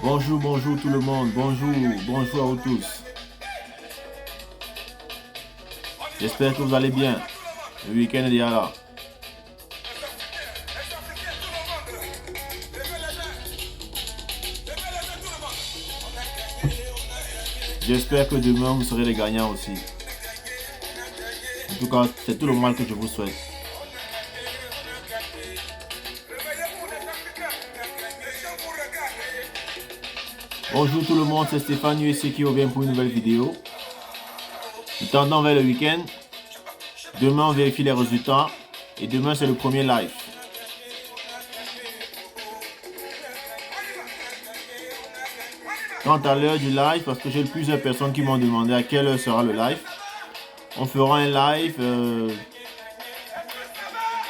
Bonjour, bonjour tout le monde. Bonjour, bonjour à vous tous. J'espère que vous allez bien. Le week-end est déjà là. J'espère que demain vous serez les gagnants aussi. En tout cas, c'est tout le mal que je vous souhaite. Bonjour tout le monde, c'est Stéphane USC qui revient pour une nouvelle vidéo. Nous tendons vers le week-end. Demain, on vérifie les résultats. Et demain, c'est le premier live. Quant à l'heure du live, parce que j'ai plusieurs personnes qui m'ont demandé à quelle heure sera le live. On fera un live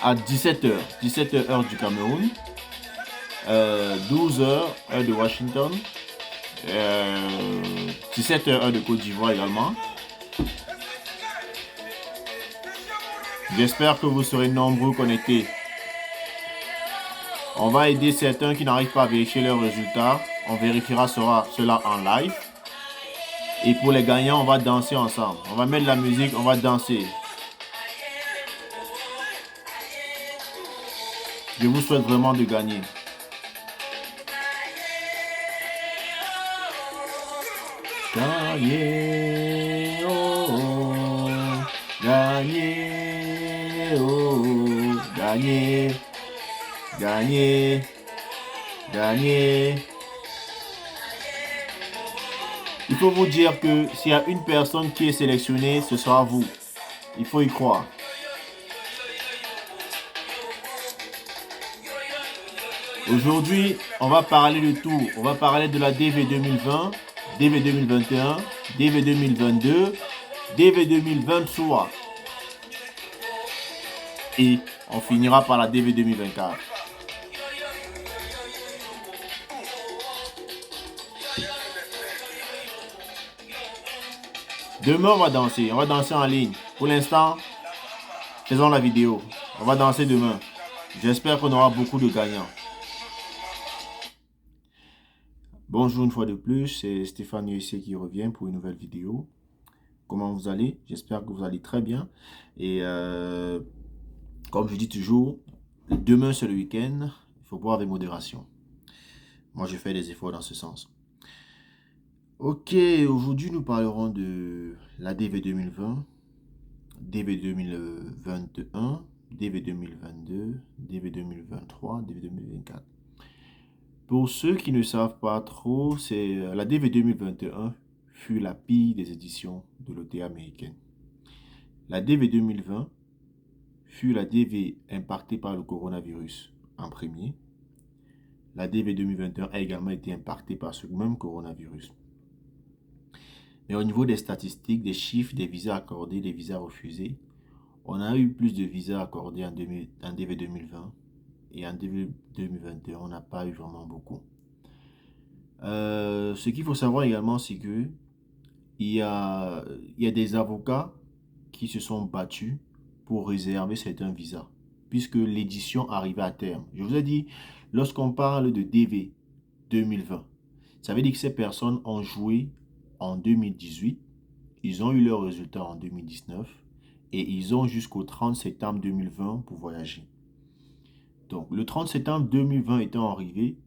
à 17h. 17h heure du Cameroun. 12h heure de Washington. 17h heure de Côte d'Ivoire également. J'espère que vous serez nombreux connectés. On va aider certains qui n'arrivent pas à vérifier leurs résultats. On vérifiera cela en live. Et pour les gagnants, on va danser ensemble. On va mettre la musique, on va danser. Je vous souhaite vraiment de gagner. Gagner, oh, gagner, oh, gagner, gagner, gagner. Il faut vous dire que s'il y a une personne qui est sélectionnée, ce sera vous. Il faut y croire. Aujourd'hui, on va parler de tout. On va parler de la DV 2020, DV 2021, DV 2022, DV 2023. Et on finira par la DV 2024. Demain, on va danser. On va danser en ligne. Pour l'instant, faisons la vidéo. On va danser demain. J'espère qu'on aura beaucoup de gagnants. Bonjour une fois de plus, c'est Stéphane USC qui revient pour une nouvelle vidéo. Comment vous allez? J'espère que vous allez très bien. Et comme je dis toujours, demain c'est le week-end. Il faut boire avec modération. Moi, je fais des efforts dans ce sens. Ok, aujourd'hui nous parlerons de la DV 2020, DV 2021, DV 2022, DV 2023, DV 2024. Pour ceux qui ne savent pas trop, c'est la DV 2021 fut la pire des éditions de l'OTA américaine. La DV 2020 fut la DV impactée par le coronavirus en premier. La DV 2021 a également été impactée par ce même coronavirus. Mais au niveau des statistiques, des chiffres, des visas accordés, des visas refusés, on a eu plus de visas accordés en DV 2020 et en DV 2021, on n'a pas eu vraiment beaucoup. Ce qu'il faut savoir également, c'est que il y a des avocats qui se sont battus pour réserver certains visas, puisque l'édition arrivait à terme. Je vous ai dit, lorsqu'on parle de DV 2020, ça veut dire que ces personnes ont joué en 2018, ils ont eu leurs résultats en 2019 et ils ont jusqu'au 30 septembre 2020 pour voyager. Donc, le 30 septembre 2020 étant arrivé,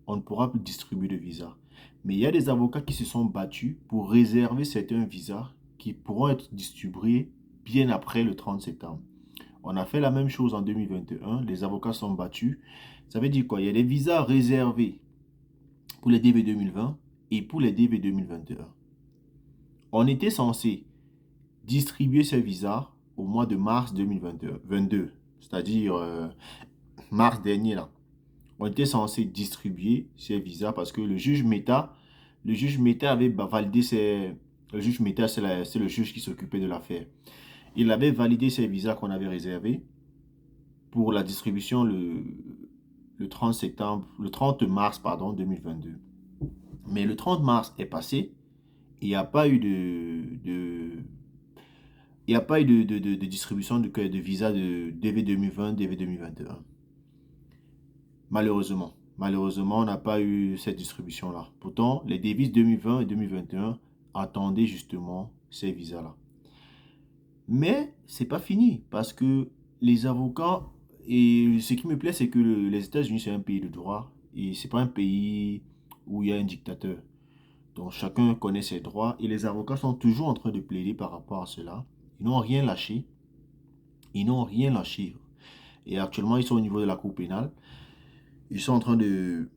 on ne pourra plus distribuer de visas. Mais il y a des avocats qui se sont battus pour réserver certains visas qui pourront être distribués bien après le 30 septembre. On a fait la même chose en 2021. Les avocats sont battus. Ça veut dire quoi? Il y a des visas réservés pour les DV 2020 et pour les DV 2021. On était censé distribuer ces visas au mois de mars 2022, c'est-à-dire mars dernier là. On était censé distribuer ces visas parce que le juge Meta avait validé le juge Meta, c'est le juge qui s'occupait de l'affaire. Il avait validé ces visas qu'on avait réservés pour la distribution le 30 mars, pardon, 2022. Mais le 30 mars est passé, il n'y a pas eu de distribution de visas de DV 2020, DV 2021. Malheureusement. Malheureusement, on n'a pas eu cette distribution-là. Pourtant, les devises 2020 et 2021 attendaient justement ces visas-là. Mais c'est pas fini parce que les avocats, et ce qui me plaît, c'est que les États-Unis, c'est un pays de droit et c'est pas un pays où il y a un dictateur. Donc chacun connaît ses droits et les avocats sont toujours en train de plaider par rapport à cela. Ils n'ont rien lâché. Ils n'ont rien lâché. Et actuellement, ils sont au niveau de la Cour pénale. Ils sont en train de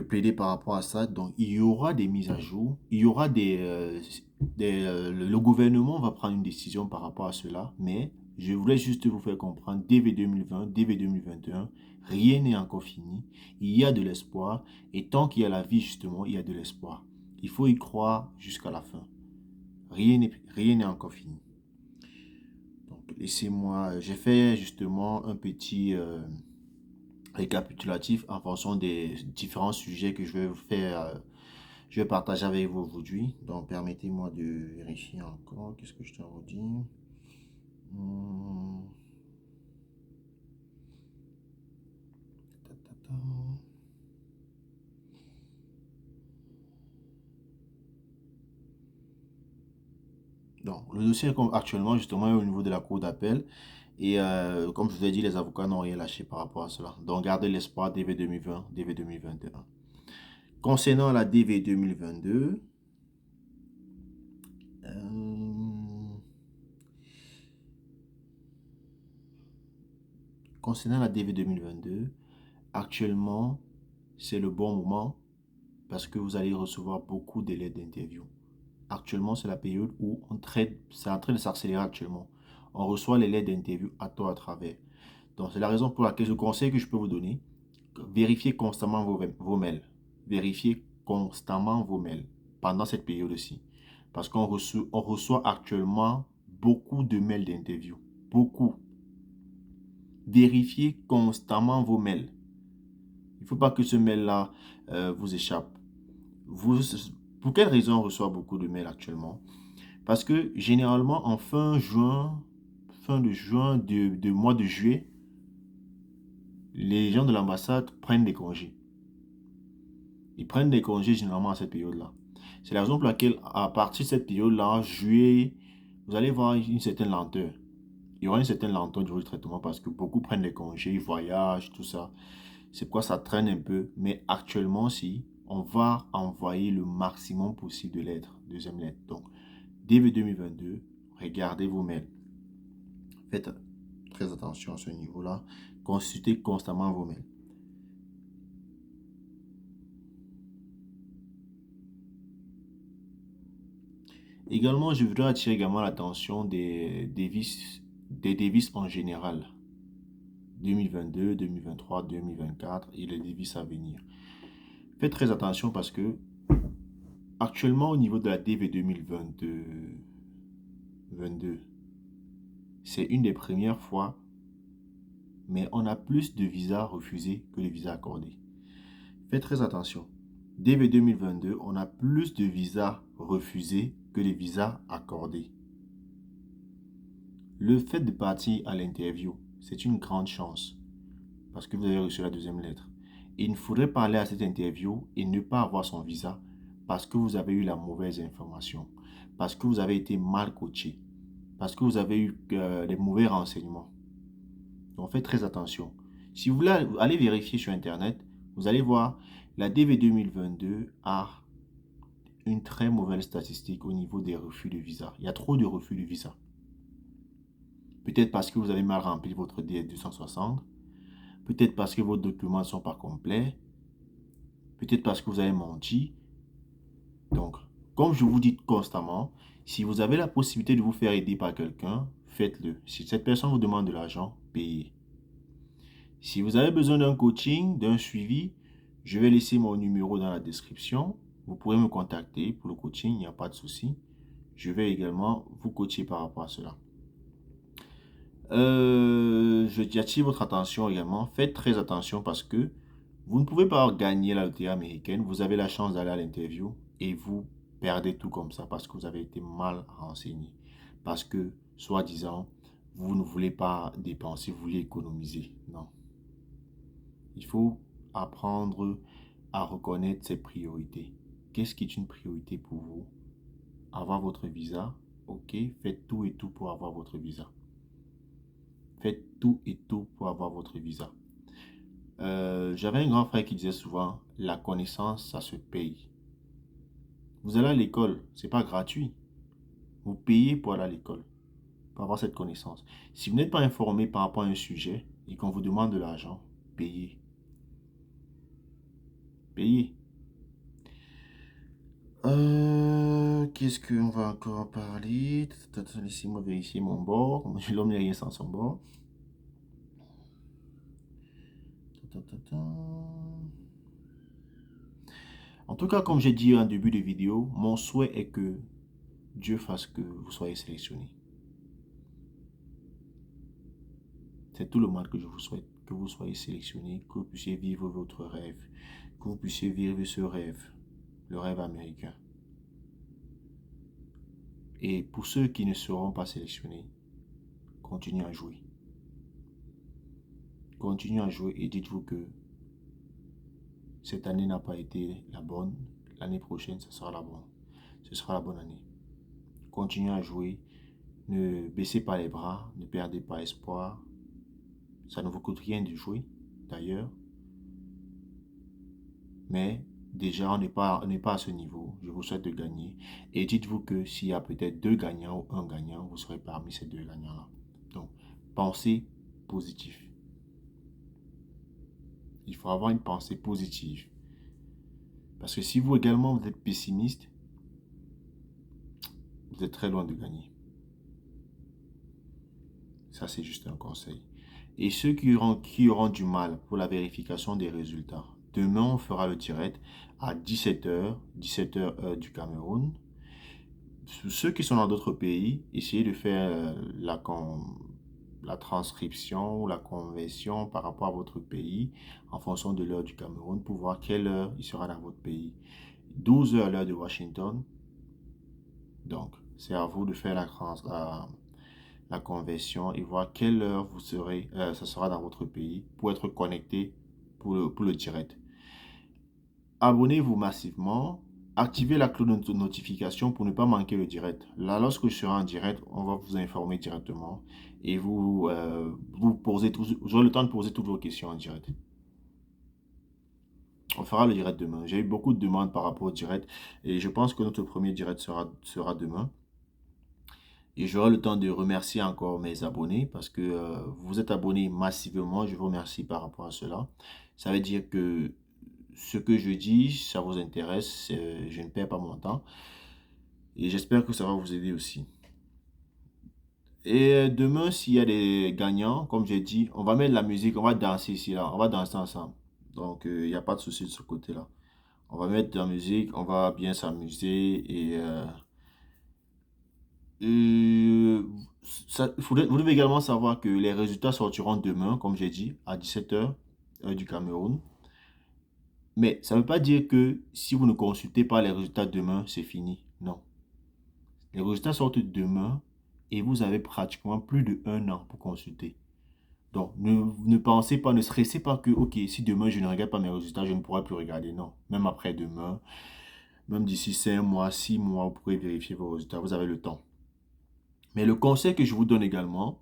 plaider par rapport à ça. Donc, il y aura des mises à jour. Il y aura le gouvernement va prendre une décision par rapport à cela. Mais je voulais juste vous faire comprendre, DV 2020, DV 2021, rien n'est encore fini. Il y a de l'espoir. Et tant qu'il y a la vie, justement, il y a de l'espoir. Il faut y croire jusqu'à la fin. Rien n'est encore fini. Donc, laissez-moi, j'ai fait justement un petit récapitulatif en fonction des différents sujets que je vais vous faire, je vais partager avec vous aujourd'hui. Donc, permettez-moi de vérifier encore. Qu'est-ce que je t'en redis? Hmm. Ta, ta, ta. Donc, le dossier actuellement, justement, est au niveau de la cour d'appel. Et comme je vous ai dit, les avocats n'ont rien lâché par rapport à cela. Donc, gardez l'espoir DV 2020, DV 2021. Concernant la DV 2022, concernant la DV 2022, actuellement, c'est le bon moment parce que vous allez recevoir beaucoup de lettres d'interview. Actuellement, c'est la période où on traite, c'est en train de s'accélérer actuellement. On reçoit les lettres d'interview à tort à travers. Donc, c'est la raison pour laquelle le conseil que je peux vous donner, vérifiez constamment vos mails. Vérifiez constamment vos mails pendant cette période aussi. Parce on reçoit actuellement beaucoup de mails d'interview. Beaucoup. Vérifiez constamment vos mails. Il ne faut pas que ce mail-là vous échappe. Vous, pour quelle raison on reçoit beaucoup de mails actuellement? Parce que généralement en fin de juin, de mois de juillet, les gens de l'ambassade prennent des congés. Ils prennent des congés généralement à cette période-là. C'est la raison pour laquelle à partir de cette période-là, juillet, vous allez voir une certaine lenteur. Il y aura une certaine lenteur du traitement parce que beaucoup prennent des congés, ils voyagent, tout ça. C'est pourquoi ça traîne un peu. Mais actuellement, si, on va envoyer le maximum possible de lettres, deuxième lettre. Donc, début 2022, regardez vos mails. Faites très attention à ce niveau-là. Consultez constamment vos mails. Également, je voudrais attirer également l'attention des devises en général. 2022, 2023, 2024 et les devises à venir. Faites très attention parce que actuellement au niveau de la DV 2022, c'est une des premières fois, mais on a plus de visas refusés que de visas accordés. Faites très attention. DV 2022, on a plus de visas refusés que de visas accordés. Le fait de partir à l'interview, c'est une grande chance parce que vous avez reçu la deuxième lettre. Et il ne faudrait pas aller à cette interview et ne pas avoir son visa parce que vous avez eu la mauvaise information, parce que vous avez été mal coaché, parce que vous avez eu les mauvais renseignements. Donc faites très attention. Si vous voulez aller vérifier sur Internet, vous allez voir la DV 2022 a une très mauvaise statistique au niveau des refus de visa. Il y a trop de refus de visa. Peut-être parce que vous avez mal rempli votre DS 260, peut-être parce que vos documents ne sont pas complets, peut-être parce que vous avez menti. Donc, comme je vous dis constamment, si vous avez la possibilité de vous faire aider par quelqu'un, faites-le. Si cette personne vous demande de l'argent, payez. Si vous avez besoin d'un coaching, d'un suivi, je vais laisser mon numéro dans la description. Vous pourrez me contacter pour le coaching, il n'y a pas de souci. Je vais également vous coacher par rapport à cela. J'attire votre attention également. Faites très attention parce que vous ne pouvez pas gagner la loterie américaine. Vous avez la chance d'aller à l'interview et vous perdez tout comme ça parce que vous avez été mal renseigné. Parce que, soi-disant, vous ne voulez pas dépenser, vous voulez économiser. Non. Il faut apprendre à reconnaître ses priorités. Qu'est-ce qui est une priorité pour vous? Avoir votre visa, ok, faites tout et tout pour avoir votre visa. Faites tout et tout pour avoir votre visa. J'avais un grand frère qui disait souvent, la connaissance, ça se paye. Vous allez à l'école, c'est pas gratuit. Vous payez pour aller à l'école, pour avoir cette connaissance. Si vous n'êtes pas informé par rapport à un sujet et qu'on vous demande de l'argent, payez. Payez. Qu'est-ce qu'on va encore parler? Laissez-moi vérifier mon bord. L'homme n'est rien sans son bord. En tout cas, comme j'ai dit en début de vidéo, mon souhait est que Dieu fasse que vous soyez sélectionné. C'est tout le mal que je vous souhaite, que vous soyez sélectionné, que vous puissiez vivre votre rêve, que vous puissiez vivre ce rêve, le rêve américain. Et pour ceux qui ne seront pas sélectionnés, continuez à jouer. Continuez à jouer et dites-vous que cette année n'a pas été la bonne. L'année prochaine, ce sera la bonne. Ce sera la bonne année. Continuez à jouer. Ne baissez pas les bras. Ne perdez pas espoir. Ça ne vous coûte rien de jouer, d'ailleurs. Mais déjà, on n'est pas à ce niveau. Je vous souhaite de gagner. Et dites-vous que s'il y a peut-être 2 gagnants ou un gagnant, vous serez parmi ces 2 gagnants-là. Donc, pensez positif. Il faut avoir une pensée positive. Parce que si vous également vous êtes pessimiste, vous êtes très loin de gagner. Ça, c'est juste un conseil. Et ceux qui auront du mal pour la vérification des résultats, demain, on fera le direct à 17h, 17h heure du Cameroun. Ceux qui sont dans d'autres pays, essayez de faire la transcription ou la conversion par rapport à votre pays en fonction de l'heure du Cameroun pour voir quelle heure il sera dans votre pays. 12h l'heure de Washington. Donc, c'est à vous de faire la conversion et voir quelle heure vous serez, ça sera dans votre pays pour être connecté pour le direct. Abonnez-vous massivement. Activez la cloche de notification pour ne pas manquer le direct. Là, lorsque je serai en direct, on va vous informer directement et vous aurez le temps de poser toutes vos questions en direct. On fera le direct demain. J'ai eu beaucoup de demandes par rapport au direct et je pense que notre premier direct sera demain. Et j'aurai le temps de remercier encore mes abonnés parce que vous êtes abonnés massivement. Je vous remercie par rapport à cela. Ça veut dire que ce que je dis, ça vous intéresse. Je ne perds pas mon temps. Et j'espère que ça va vous aider aussi. Et demain, s'il y a des gagnants, comme j'ai dit, on va mettre la musique, on va danser ici, là. On va danser ensemble. Donc, il n'y a pas de souci de ce côté-là. On va mettre de la musique, on va bien s'amuser et... vous devez également savoir que les résultats sortiront demain, comme j'ai dit, à 17h, heure du Cameroun. Mais ça ne veut pas dire que si vous ne consultez pas les résultats demain, c'est fini. Non. Les résultats sortent demain et vous avez pratiquement plus de 1 an pour consulter. Donc, ne pensez pas, ne stressez pas que, ok, si demain je ne regarde pas mes résultats, je ne pourrai plus regarder. Non. Même après demain, même d'ici 5 mois, 6 mois, vous pourrez vérifier vos résultats. Vous avez le temps. Mais le conseil que je vous donne également,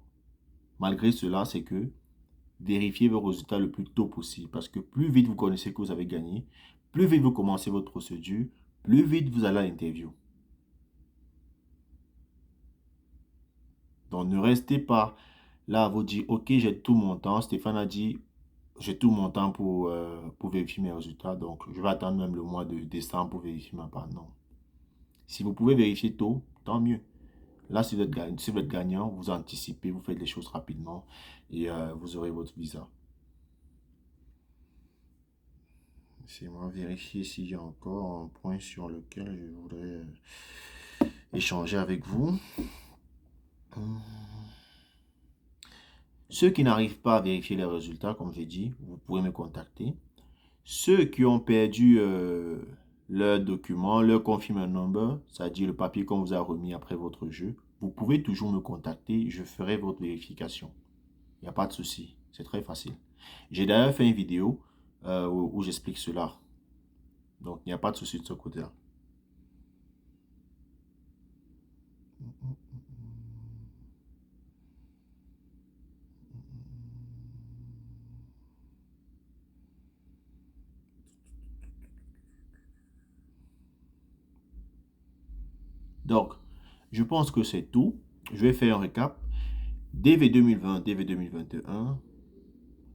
malgré cela, c'est que vérifiez vos résultats le plus tôt possible. Parce que plus vite vous connaissez que vous avez gagné, plus vite vous commencez votre procédure, plus vite vous allez à l'interview. Donc ne restez pas là à vous dire, ok, j'ai tout mon temps. Stéphane a dit, j'ai tout mon temps pour vérifier mes résultats. Donc je vais attendre même le mois de décembre pour vérifier ma part. Non. Si vous pouvez vérifier tôt, tant mieux. Là, si vous êtes gagnant, vous anticipez, vous faites les choses rapidement et vous aurez votre visa. Laissez-moi vérifier s'il y a encore un point sur lequel je voudrais échanger avec vous. Ceux qui n'arrivent pas à vérifier les résultats, comme j'ai dit, vous pouvez me contacter. Ceux qui ont perdu leur document, leur confirm number, c'est-à-dire le papier qu'on vous a remis après votre jeu, vous pouvez toujours me contacter, je ferai votre vérification. Il n'y a pas de souci, c'est très facile. J'ai d'ailleurs fait une vidéo où j'explique cela. Donc, il n'y a pas de souci de ce côté-là. Donc, je pense que c'est tout. Je vais faire un récap. DV 2020, DV 2021.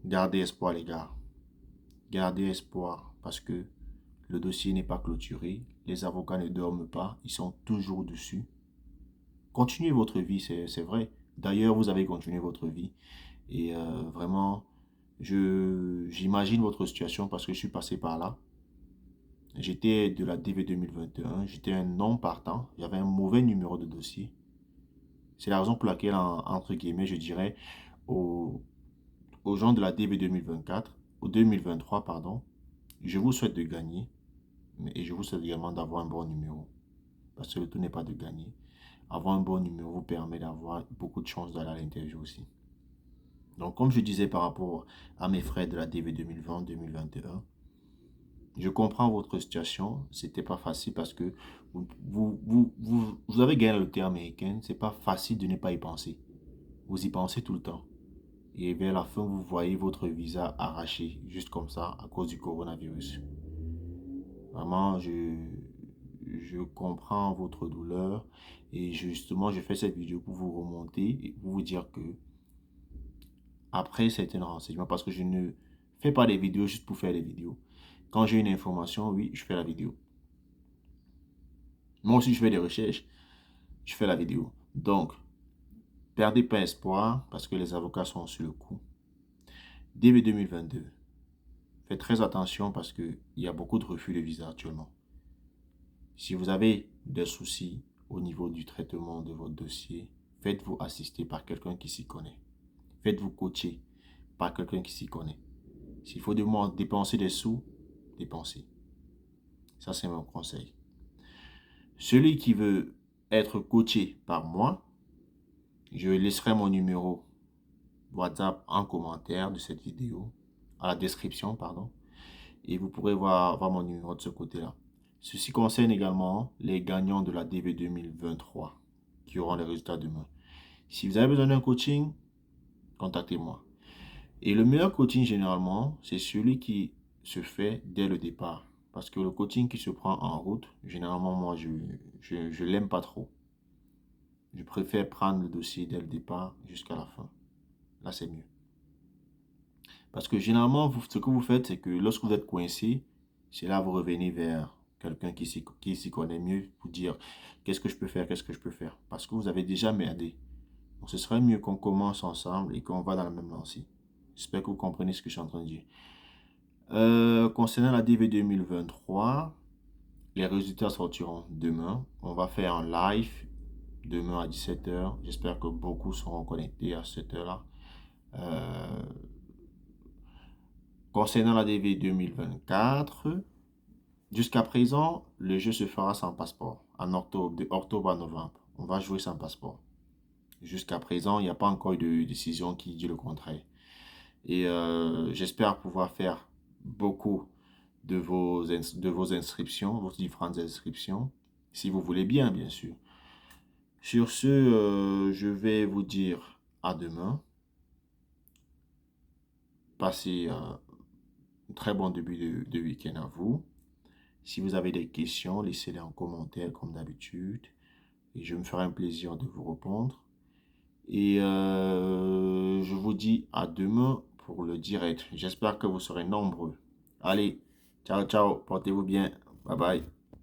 Gardez espoir, les gars. Gardez espoir parce que le dossier n'est pas clôturé. Les avocats ne dorment pas. Ils sont toujours dessus. Continuez votre vie, c'est vrai. D'ailleurs, vous avez continué votre vie. Et vraiment, j'imagine votre situation parce que je suis passé par là. J'étais de la DV 2021. J'étais un non partant. J'avais un mauvais numéro de dossier. C'est la raison pour laquelle, entre guillemets, je dirais aux, aux gens de la DV 2024, ou 2023, pardon, je vous souhaite de gagner. Et je vous souhaite également d'avoir un bon numéro. Parce que le tout n'est pas de gagner. Avoir un bon numéro vous permet d'avoir beaucoup de chances d'aller à l'interview aussi. Donc, comme je disais par rapport à mes frères de la DV 2020-2021, je comprends votre situation. C'était pas facile parce que vous avez gagné le terme américain. C'est pas facile de ne pas y penser. Vous y pensez tout le temps. Et vers la fin, vous voyez votre visa arraché, juste comme ça, à cause du coronavirus. Vraiment, je comprends votre douleur. Et justement, je fais cette vidéo pour vous remonter et pour vous dire que après certains renseignements, parce que je ne fais pas des vidéos juste pour faire des vidéos. Quand j'ai une information, oui, je fais la vidéo. Moi aussi, je fais des recherches, je fais la vidéo. Donc, perdez pas espoir parce que les avocats sont sur le coup. Début 2022, faites très attention parce qu'il y a beaucoup de refus de visa actuellement. Si vous avez des soucis au niveau du traitement de votre dossier, faites-vous assister par quelqu'un qui s'y connaît. Faites-vous coacher par quelqu'un qui s'y connaît. S'il faut dépenser des sous, dépensez. Ça, c'est mon conseil. Celui qui veut être coaché par moi, je laisserai mon numéro WhatsApp en commentaire de cette vidéo, à la description, pardon. Et vous pourrez voir mon numéro de ce côté-là. Ceci concerne également les gagnants de la DV 2023 qui auront les résultats demain. Si vous avez besoin d'un coaching, contactez-moi. Et le meilleur coaching, généralement, c'est celui qui se fait dès le départ. Parce que le coaching qui se prend en route, généralement, moi, je ne l'aime pas trop. Je préfère prendre le dossier dès le départ jusqu'à la fin. Là, c'est mieux. Parce que généralement, ce que vous faites, c'est que lorsque vous êtes coincé, c'est là que vous revenez vers quelqu'un qui s'y connaît mieux pour dire qu'est-ce que je peux faire, qu'est-ce que je peux faire. Parce que vous avez déjà merdé. Donc, ce serait mieux qu'on commence ensemble et qu'on va dans la même lancée. J'espère que vous comprenez ce que je suis en train de dire. Concernant la DV 2023, les résultats sortiront demain. On va faire un live demain à 17 h. J'espère que beaucoup seront connectés à cette heure-là. Concernant la DV 2024, jusqu'à présent, le jeu se fera sans passeport. En octobre, de octobre à novembre, on va jouer sans passeport. Jusqu'à présent, il n'y a pas encore eu de décision qui dit le contraire. Et j'espère pouvoir faire beaucoup de vos inscriptions, vos différentes inscriptions, si vous voulez bien, bien sûr. Sur ce, je vais vous dire à demain. Passez un très bon début de week-end à vous. Si vous avez des questions, laissez-les en commentaire comme d'habitude. Et je me ferai un plaisir de vous répondre. Et je vous dis à demain pour le direct. J'espère que vous serez nombreux. Allez, ciao, ciao. Portez-vous bien. Bye bye.